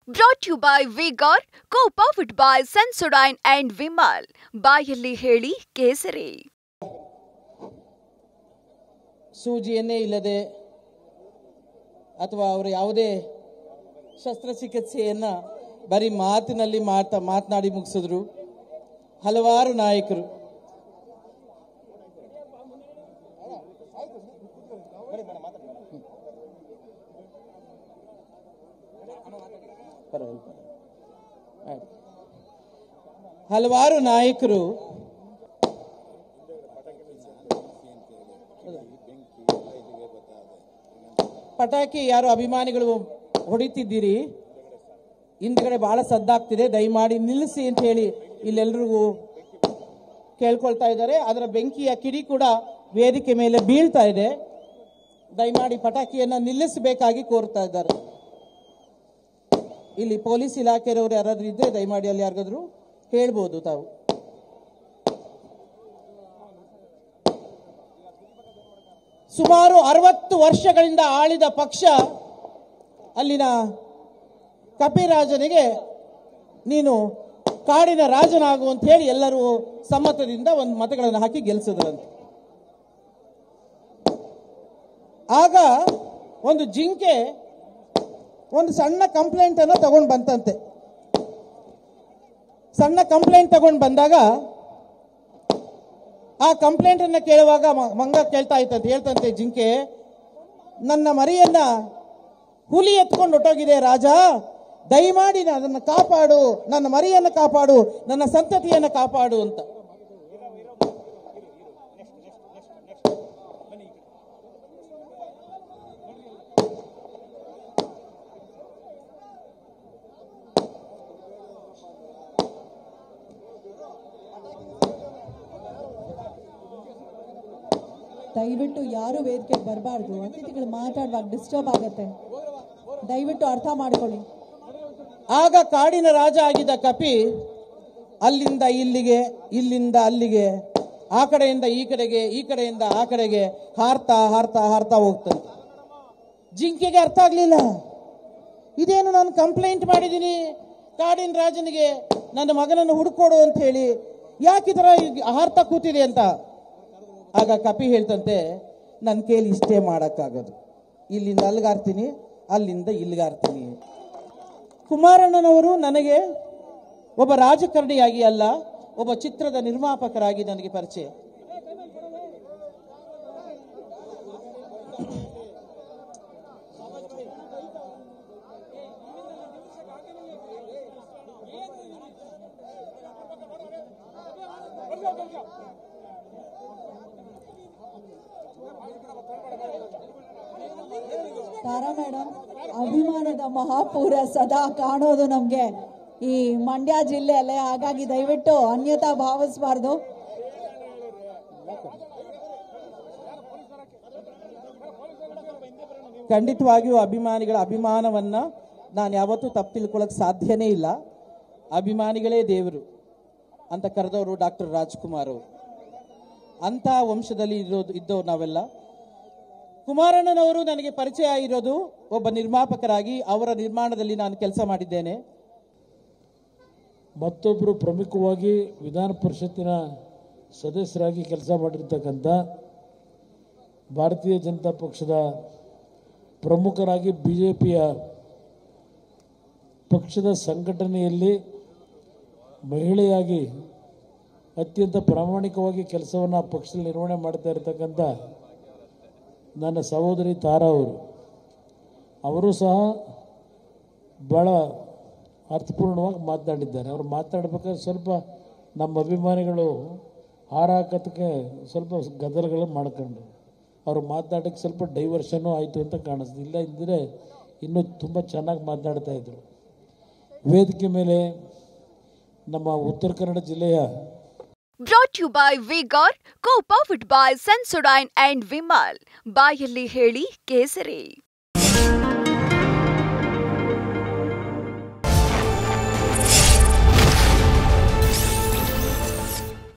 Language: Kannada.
Brought to you by Vigor, co-powered by Sensodyne and Vimal. ಬಾಯಲ್ಲಿ ಹೇಳಿ ಕೇಸರಿ. ಸೂಜಿಯನ್ನೇ ಇಲ್ಲದೆ ಅಥವಾ ಅವರು ಯಾವುದೇ ಶಸ್ತ್ರಚಿಕಿತ್ಸೆಯನ್ನು ಬರೀ ಮಾತಿನಲ್ಲಿ ಮಾತನಾಡಿ ಮುಗಿಸಿದ್ರು. ಹಲವಾರು ನಾಯಕರು ಪಟಾಕಿ ಯಾರು ಅಭಿಮಾನಿಗಳು ಹೊಡಿತಿದ್ದೀರಿ, ಹಿಂದ್ಗಡೆ ಬಹಳ ಸದ್ದಾಗ್ತಿದೆ, ದಯಮಾಡಿ ನಿಲ್ಲಿಸಿ ಅಂತ ಹೇಳಿ ಇಲ್ಲೆಲ್ಲರಿಗೂ ಕೇಳ್ಕೊಳ್ತಾ ಇದ್ದಾರೆ. ಅದರ ಬೆಂಕಿಯ ಕಿಡಿ ಕೂಡ ವೇದಿಕೆ ಮೇಲೆ ಬೀಳ್ತಾ ಇದೆ. ದಯಮಾಡಿ ಪಟಾಕಿಯನ್ನ ನಿಲ್ಲಿಸಬೇಕಾಗಿ ಕೋರ್ತಾ ಇದ್ದಾರೆ. ಇಲ್ಲಿ ಪೊಲೀಸ್ ಇಲಾಖೆಯವರು ಯಾರಾದ್ರೂ ಇದ್ರೆ ದಯಮಾಡಿ ಅಲ್ಲಿ ಯಾರಿಗಾದ್ರೂ ಹೇಳ್ಬೋದು ತಾವು. ಸುಮಾರು 60 ವರ್ಷಗಳಿಂದ ಆಳಿದ ಪಕ್ಷ ಅಲ್ಲಿನ ಕಪಿರಾಜನಿಗೆ ನೀನು ಕಾಡಿನ ರಾಜನಾಗು ಅಂತ ಹೇಳಿ ಎಲ್ಲರೂ ಸಮ್ಮತದಿಂದ ಒಂದು ಮತಗಳನ್ನು ಹಾಕಿ ಗೆಲ್ಲಿಸಿದ್ರಂತೆ. ಆಗ ಒಂದು ಜಿಂಕೆ ಒಂದು ಸಣ್ಣ ಕಂಪ್ಲೇಂಟ್ ಅನ್ನು ತಗೊಂಡು ಬಂತಂತೆ. ಸಣ್ಣ ಕಂಪ್ಲೇಂಟ್ ತಗೊಂಡು ಬಂದಾಗ ಆ ಕಂಪ್ಲೇಂಟ್ ಅನ್ನ ಕೇಳುವಾಗ ಮಂಗ ಕೇಳ್ತಾ ಇತ್ತಂತೆ, ಹೇಳ್ತಂತೆ ಜಿಂಕೆ, ನನ್ನ ಮರಿಯನ್ನ ಹುಲಿ ಎತ್ಕೊಂಡು ಹೊಟ್ಟೋಗಿದೆ ರಾಜ, ದಯಮಾಡಿ ಅದನ್ನು ಕಾಪಾಡು, ನನ್ನ ಮರಿಯನ್ನು ಕಾಪಾಡು, ನನ್ನ ಸಂತತಿಯನ್ನು ಕಾಪಾಡು ಅಂತ. ದಯವಿಟ್ಟು ಯಾರು ವೇದಿಕೆಗೆ ಬರಬಾರ್ದು, ಅತಿಥಿಗಳು ಮಾತಾಡುವಾಗ ಡಿಸ್ಟರ್ಬ್ ಆಗುತ್ತೆ, ದಯವಿಟ್ಟು ಅರ್ಥ ಮಾಡ್ಕೊಳ್ಳಿ. ಆಗ ಕಾಡಿನ ರಾಜ ಆಗಿದ್ದ ಕಪಿ ಅಲ್ಲಿಂದ ಇಲ್ಲಿಗೆ, ಇಲ್ಲಿಂದ ಅಲ್ಲಿಗೆ, ಆ ಕಡೆಯಿಂದ ಈ ಕಡೆಗೆ, ಈ ಕಡೆಯಿಂದ ಆ ಕಡೆಗೆ ಹಾರ್ತಾ ಹಾರ್ತಾ ಹಾರ್ತಾ ಹೋಗ್ತಾನೆ. ಜಿಂಕೆಗೆ ಅರ್ಥ ಆಗ್ಲಿಲ್ಲ, ಇದೇನು ನಾನು ಕಂಪ್ಲೇಂಟ್ ಮಾಡಿದ್ದೀನಿ ಕಾಡಿನ ರಾಜನಿಗೆ ನನ್ನ ಮಗನನ್ನು ಹುಡುಕೊಡು ಅಂತ ಹೇಳಿ, ಯಾಕೆ ಈ ತರ ಹಾರ್ತಾ ಕೂತಿದೆ ಅಂತ. ಆಗ ಕಪಿ ಹೇಳ್ತಂತೆ, ನನ್ನ ಕೈಲಿ ಇಷ್ಟೇ ಮಾಡಕ್ಕಾಗೋದು, ಇಲ್ಲಿಂದ ಅಲ್ಲಿಗಾರ್ತೀನಿ, ಅಲ್ಲಿಂದ ಇಲ್ಲಿಗಾರ್ತೀನಿ. ಕುಮಾರಣ್ಣನವರು ನನಗೆ ಒಬ್ಬ ರಾಜಕಾರಣಿಯಾಗಿ ಅಲ್ಲ, ಒಬ್ಬ ಚಿತ್ರದ ನಿರ್ಮಾಪಕರಾಗಿ ನನಗೆ ಪರಿಚಯ. ತಾರಾ ಮೇಡಮ್, ಅಭಿಮಾನದ ಮಹಾಪೂರ ಸದಾ ಕಾಣೋದು ನಮ್ಗೆ ಈ ಮಂಡ್ಯ ಜಿಲ್ಲೆಯಲ್ಲೇ, ಹಾಗಾಗಿ ದಯವಿಟ್ಟು ಅನ್ಯತಾ ಭಾವಿಸಬಾರ್ದು. ಖಂಡಿತವಾಗಿಯೂ ಅಭಿಮಾನಿಗಳ ಅಭಿಮಾನವನ್ನ ನಾನು ಯಾವತ್ತೂ ತಪ್ಪು ತಿಳ್ಕೊಳ್ಳೋಕೆ ಸಾಧ್ಯನೇ ಇಲ್ಲ. ಅಭಿಮಾನಿಗಳೇ ದೇವರು ಅಂತ ಕರೆದವರು ಡಾಕ್ಟರ್ ರಾಜ್ಕುಮಾರ್ ಅವರು. ಅಂತ ವಂಶದಲ್ಲಿ ಇದ್ದವ್ರು ನಾವೆಲ್ಲ. ಕುಮಾರಣ್ಣನವರು ನನಗೆ ಪರಿಚಯ ಇರೋದು ಒಬ್ಬ ನಿರ್ಮಾಪಕರಾಗಿ, ಅವರ ನಿರ್ಮಾಣದಲ್ಲಿ ನಾನು ಕೆಲಸ ಮಾಡಿದ್ದೇನೆ. ಮತ್ತೊಬ್ಬರು ಪ್ರಮುಖವಾಗಿ ವಿಧಾನ ಪರಿಷತ್ತಿನ ಸದಸ್ಯರಾಗಿ ಕೆಲಸ ಮಾಡಿರ್ತಕ್ಕಂಥ ಭಾರತೀಯ ಜನತಾ ಪಕ್ಷದ ಪ್ರಮುಖರಾಗಿ BJPಯ ಪಕ್ಷದ ಸಂಘಟನೆಯಲ್ಲಿ ಮಹಿಳೆಯಾಗಿ ಅತ್ಯಂತ ಪ್ರಾಮಾಣಿಕವಾಗಿ ಕೆಲಸವನ್ನು ಪಕ್ಷದಲ್ಲಿ ನಿರ್ವಹಣೆ ಮಾಡ್ತಾ ಇರತಕ್ಕಂಥ ನನ್ನ ಸಹೋದರಿ ತಾರಾ ಅವರು ಸಹ ಭಾಳ ಅರ್ಥಪೂರ್ಣವಾಗಿ ಮಾತನಾಡಿದ್ದಾರೆ. ಅವರು ಮಾತನಾಡಬೇಕಾದ್ರೆ ಸ್ವಲ್ಪ ನಮ್ಮ ಅಭಿಮಾನಿಗಳು ಹಾರ ಹಾಕೋದಕ್ಕೆ ಸ್ವಲ್ಪ ಗದ್ದಲಗಳು ಮಾಡ್ಕೊಂಡು ಅವರು ಮಾತನಾಡೋಕ್ಕೆ ಸ್ವಲ್ಪ ಡೈವರ್ಷನ್ನು ಆಯಿತು ಅಂತ ಕಾಣಿಸ್ತು. ಇಲ್ಲ ಇದ್ದರೆ ಇನ್ನೂ ತುಂಬ ಚೆನ್ನಾಗಿ ಮಾತನಾಡ್ತಾ ಇದ್ರು. ವೇದಿಕೆ ಮೇಲೆ ನಮ್ಮ ಉತ್ತರ ಕನ್ನಡ ಜಿಲ್ಲೆಯ Brought to you by Vigor, co-powered by Sensodyne and Vimal. ಬಾಯಲ್ಲಿ ಹೇಳಿ ಕೇಸರಿ.